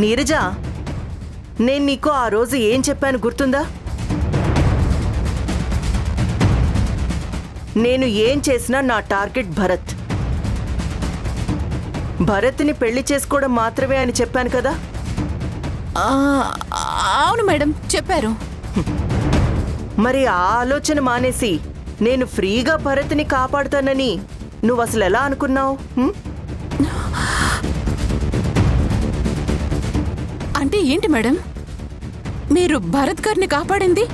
నీరజ, నేను నీకు ఆ రోజు ఏం చెప్పాను గుర్తుందా? నేను ఏం చేసినా నా టార్గెట్ భరత్. భరత్ని పెళ్లి చేసుకోవడం మాత్రమే అని చెప్పాను కదా. అవును మేడం, చెప్పారు. మరి ఆ ఆలోచన మానేసి నేను ఫ్రీగా భరత్ని కాపాడుతానని నువ్వు అసలు ఎలా అనుకున్నావు? అంటే ఏంటి మేడం, మీరు భరత్ గారిని కాపాడింది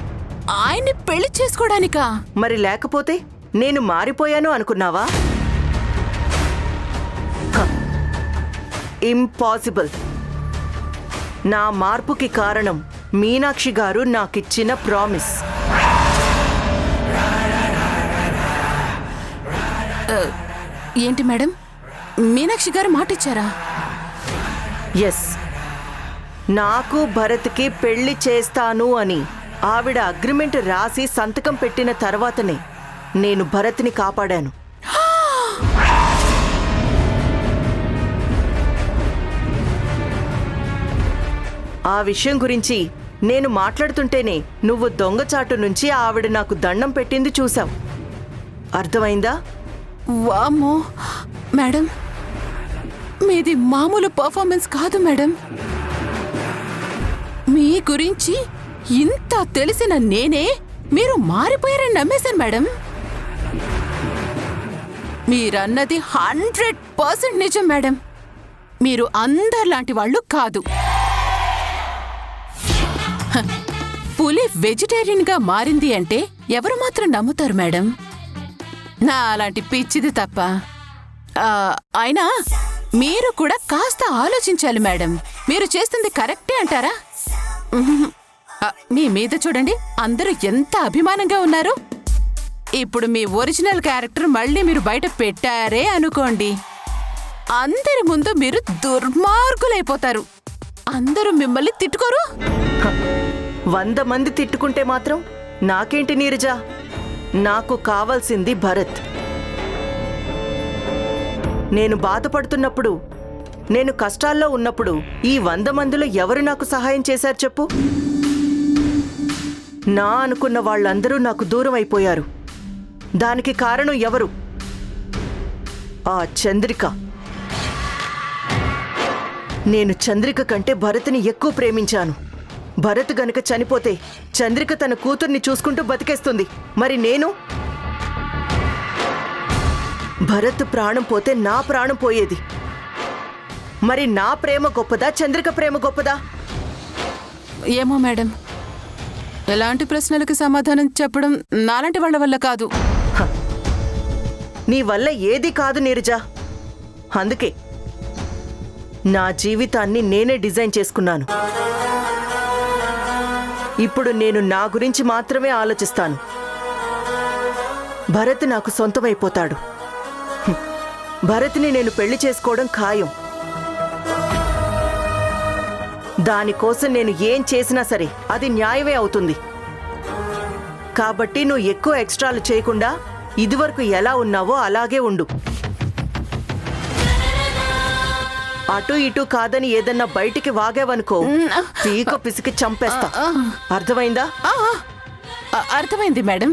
ఆయన్ని పెళ్లి చేసుకోవడానికా? మరి లేకపోతే నేను మారిపోయాను అనుకున్నావా? ఇంపాసిబుల్. నా మార్పుకి కారణం మీనాక్షి గారు నాకిచ్చిన ప్రామిస్. ఏంటి మేడం, మీనాక్షి గారు మాట ఇచ్చారా? ఎస్, నాకు భరత్కి పెళ్లి చేస్తాను అని ఆవిడ అగ్రిమెంట్ రాసి సంతకం పెట్టిన తర్వాతనే నేను భరత్ని కాపాడాను. ఆ విషయం గురించి నేను మాట్లాడుతుంటేనే నువ్వు దొంగచాటు నుంచి ఆవిడ నాకు దండం పెట్టింది చూసావు. అర్థమైందా? వామ్మో మేడం, మీది మామూలు పర్ఫార్మెన్స్ కాదు మేడం. మీ గురించి ఇంత తెలిసిన నేనే మీరు మారిపోయారని నమ్మేశాను మేడం. మీరన్నది 100% నిజం మేడం. మీరు అందరిలాంటి వాళ్ళు కాదు. పులి వెజిటేరియన్ గా మారింది అంటే ఎవరు మాత్రం నమ్ముతారు మేడం? నా అలాంటి పిచ్చిది తప్ప. అయినా మీరు కూడా కాస్త ఆలోచించాలి మేడం. మీరు చేస్తుంది కరెక్టే అంటారా? మీ మీద చూడండి, అందరూ ఎంత అభిమానంగా ఉన్నారు. ఇప్పుడు మీ ఒరిజినల్ క్యారెక్టర్ మళ్ళీ మీరు బయట పెట్టారే అనుకోండి, అందరి ముందు మీరు దుర్మార్గులైపోతారు. అందరూ మిమ్మల్ని తిట్టుకోరు? 100 మంది తిట్టుకుంటే మాత్రం నాకేంటి నీరజ? నాకు కావాల్సింది భరత్. నేను బాధపడుతున్నప్పుడు, నేను కష్టాల్లో ఉన్నప్పుడు ఈ 100 మందిలో ఎవరు నాకు సహాయం చేశారు చెప్పు? నా అనుకున్న వాళ్ళందరూ నాకు దూరం అయిపోయారు. దానికి కారణం ఎవరు? ఆ చంద్రిక. నేను చంద్రిక కంటే భరత్ని ఎక్కువ ప్రేమించాను. భరత్ గనుక చనిపోతే చంద్రిక తన కూతుర్ని చూసుకుంటూ బతికేస్తుంది. మరి నేను? భరత్ ప్రాణం పోతే నా ప్రాణం పోయేది. మరి నా ప్రేమ గొప్పదా, చంద్రిక ప్రేమ గొప్పదా? ఏమో మేడం, ఎలాంటి ప్రశ్నలకి సమాధానం చెప్పడం నాలాంటి వాళ్ళ వల్ల కాదు. నీ వల్ల ఏది కాదు నీరజ. అందుకే నా జీవితాన్ని నేనే డిజైన్ చేసుకున్నాను. ఇప్పుడు నేను నా గురించి మాత్రమే ఆలోచిస్తాను. భరత్ నాకు సొంతమైపోతాడు. భరత్ని నేను పెళ్లి చేసుకోవడం ఖాయం. దానికోసం నేను ఏం చేసినా సరే అది న్యాయమే అవుతుంది. కాబట్టి నువ్వు ఎక్కువ ఎక్స్ట్రాలు చేయకుండా ఇదివరకు ఎలా ఉన్నావో అలాగే ఉండు. అటు ఇటు కాదని ఏదన్నా బయటికి వాగావనుకో, పీక పిసికి చంపేస్తా. అర్థమైందా? అర్థమైంది మేడం.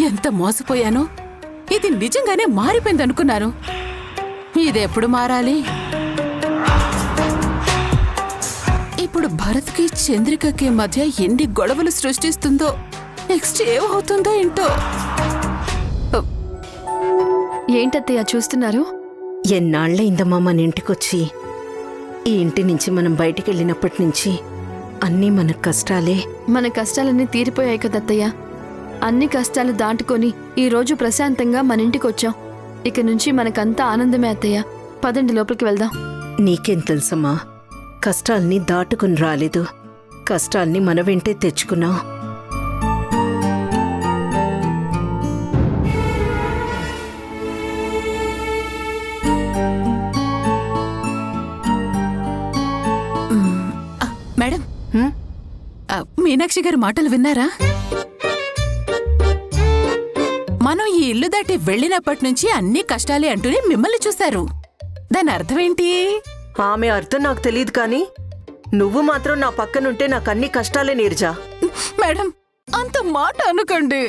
ఎంత మోసపోయాను. ఇది నిజంగానే మారిపోయింది అనుకున్నాను. ఇదెప్పుడు మారాలి? ఇప్పుడు భరత్కి చంద్రికకి మధ్య ఎన్ని గొడవలు సృష్టిస్తుందో, నెక్స్ట్ ఏమవుతుందో ఏంటో. ఏంటత్తయ్య చూస్తున్నారు? ఎన్నాళ్లయిందమ్మా మన ఇంటికొచ్చి. ఈ ఇంటి నుంచి మనం బయటికెళ్ళినప్పటి నుంచి అన్నీ మన కష్టాలే. మన కష్టాలన్నీ తీరిపోయాయి కదత్తయ్య. అన్ని కష్టాలు దాటుకొని ఈరోజు ప్రశాంతంగా మన ఇంటికొచ్చాం. ఇక నుంచి మనకంతా ఆనందమే అత్తయ్య. పదండి, లోపలికి వెళ్దాం. నీకేం తెలుసమ్మా, కష్టాల్ని దాటుకుని రాలేదు, కష్టాల్ని మన వెంటే తెచ్చుకున్నాం. మేడం, మీనాక్షి గారి మాటలు విన్నారా? మనం ఈ ఇల్లు దాటి వెళ్ళినప్పటి నుంచి అన్ని కష్టాలే అంటూనే మిమ్మల్ని చూశారు. దాని అర్థమేంటి? ఆమె అర్థం నాకు తెలియదు కానీ నువ్వు మాత్రం నా పక్కనుంటే నాకన్ని కష్టాలే నీర్జా. మేడం, అంత మాట అనకండి.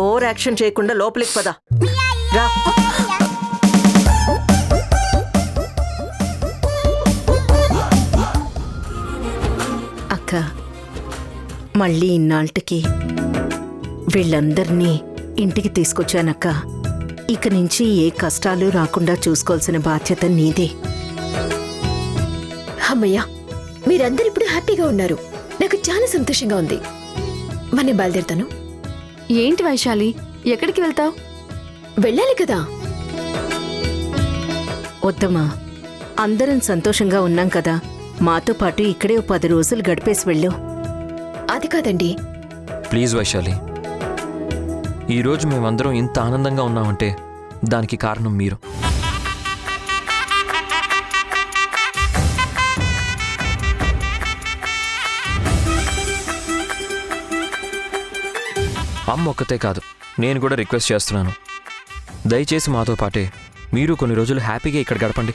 ఓవర్ యాక్షన్ చేయకుండా లోపలికి పద. రా. అక్క, మళ్ళీ ఇన్నాళ్ళకి వీళ్ళందర్నీ ఇంటికి తీసుకొచ్చానక్క. ఇక నుంచి ఏ కష్టాలు రాకుండా చూసుకోవాల్సిన బాధ్యత నీదే. అమ్మయ్యా, మీరందరూ ఇప్పుడు హ్యాపీగా ఉన్నారు. నాకు చాలా సంతోషంగా ఉంది. మనం బయలుదేరుతాను. ఏంటి వైశాలి, ఎక్కడికి వెళ్తావు? వెళ్ళాలి కదా. వద్దమ్మా, అందరం సంతోషంగా ఉన్నాం కదా, మాతో పాటు ఇక్కడే 10 రోజులు గడిపేసి వెళ్ళు. అది కాదండి. ప్లీజ్ వైశాలి, ఈరోజు మేమందరం ఇంత ఆనందంగా ఉన్నామంటే దానికి కారణం మీరు. అమ్మ ఒక్కతే కాదు, నేను కూడా రిక్వెస్ట్ చేస్తున్నాను. దయచేసి మాతో పాటే మీరు కొన్ని రోజులు హ్యాపీగా ఇక్కడ గడపండి.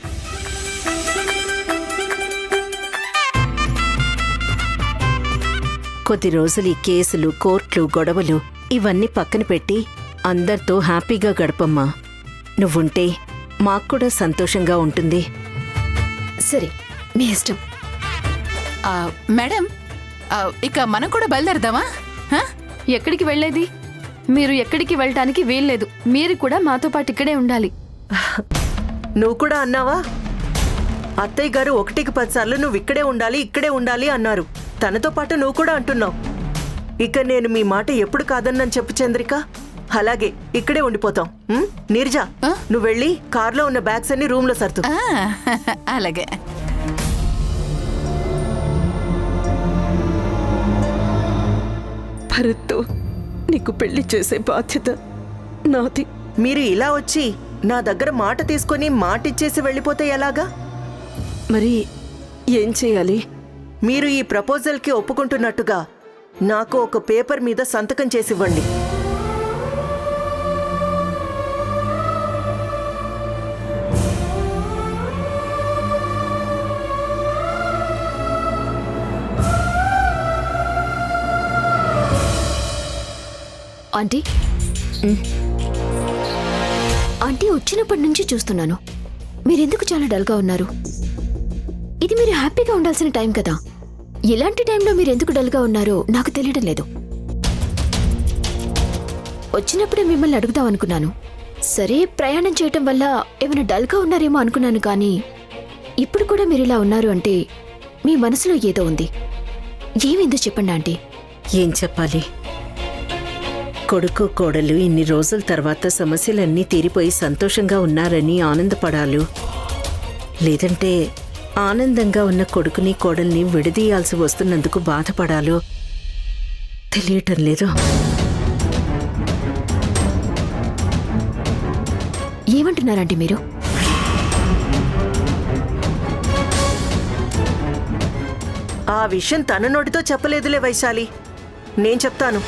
కొద్ది రోజులు ఈ కేసులు, కోర్టులు, గొడవలు ఇవన్నీ పక్కన పెట్టి అందరితో హ్యాపీగా గడపమ్మా. నువ్వుంటే మాకు కూడా సంతోషంగా ఉంటుంది. సరే, మీ ఇష్టం. మేడం, ఇక మనం కూడా బయలుదేరదామా? హ? ఎక్కడికి వెళ్ళేది? మీరు ఎక్కడికి వెళ్ళటానికి వీల్లేదు. మీరు కూడా మాతో పాటు ఇక్కడే ఉండాలి. నువ్వు కూడా అన్నావా? అత్తయ్య గారు 1కి 10 సార్లు నువ్వు ఇక్కడే ఉండాలి అన్నారు. తనతో పాటు నువ్వు కూడా అంటున్నావు. ఇక నేను మీ మాట ఎప్పుడు కాదన్నాను చెప్పు చంద్రిక. అలాగే ఇక్కడే ఉండిపోతాం. నీర్జా, నువ్వు వెళ్ళి కార్లో ఉన్న బ్యాగ్స్ అన్ని రూమ్ లో సర్దు. అలాగే. భరత్తో నీకు పెళ్లి చేసే బాధ్యత నాది. మీరు ఇలా వచ్చి నా దగ్గర మాట తీసుకొని మాటిచ్చేసి వెళ్ళిపోతే ఎలాగా? మరి ఏం చేయాలి? మీరు ఈ ప్రపోజల్కి ఒప్పుకుంటున్నట్టుగా నాకు ఒక పేపర్ మీద సంతకం చేసివ్వండి. ఆంటీ, ఆంటీ వచ్చినప్పటి నుంచి చూస్తున్నాను. మీరెందుకు చాలా డల్గా ఉన్నారు? ఇది మీరు హ్యాపీగా ఉండాల్సిన టైం కదా. ఇలాంటి టైంలో మీరు ఎందుకు డల్గా ఉన్నారో నాకు తెలియడం లేదు. వచ్చినప్పుడే మిమ్మల్ని అడుగుదాం అనుకున్నాను. సరే, ప్రయాణం చేయటం వల్ల ఏమైనా డల్గా ఉన్నారేమో అనుకున్నాను, కానీ ఇప్పుడు కూడా మీరు ఇలా ఉన్నారు అంటే మీ మనసులో ఏదో ఉంది. ఏమైందో చెప్పండి ఆంటీ. ఏం చెప్పాలి? కొడుకు కోడలు ఇన్ని రోజుల తర్వాత సమస్యలన్నీ తీరిపోయి సంతోషంగా ఉన్నారని ఆనందపడాలు, లేదంటే ఆనందంగా ఉన్న కొడుకుని కోడల్ని విడదీయాల్సి వస్తున్నందుకు బాధపడాలో తెలియటం లేదు. ఏమంటున్నారండి మీరు? ఆ విషయం తన నోటితో చెప్పలేదులే వైశాలి, నేను చెప్తాను.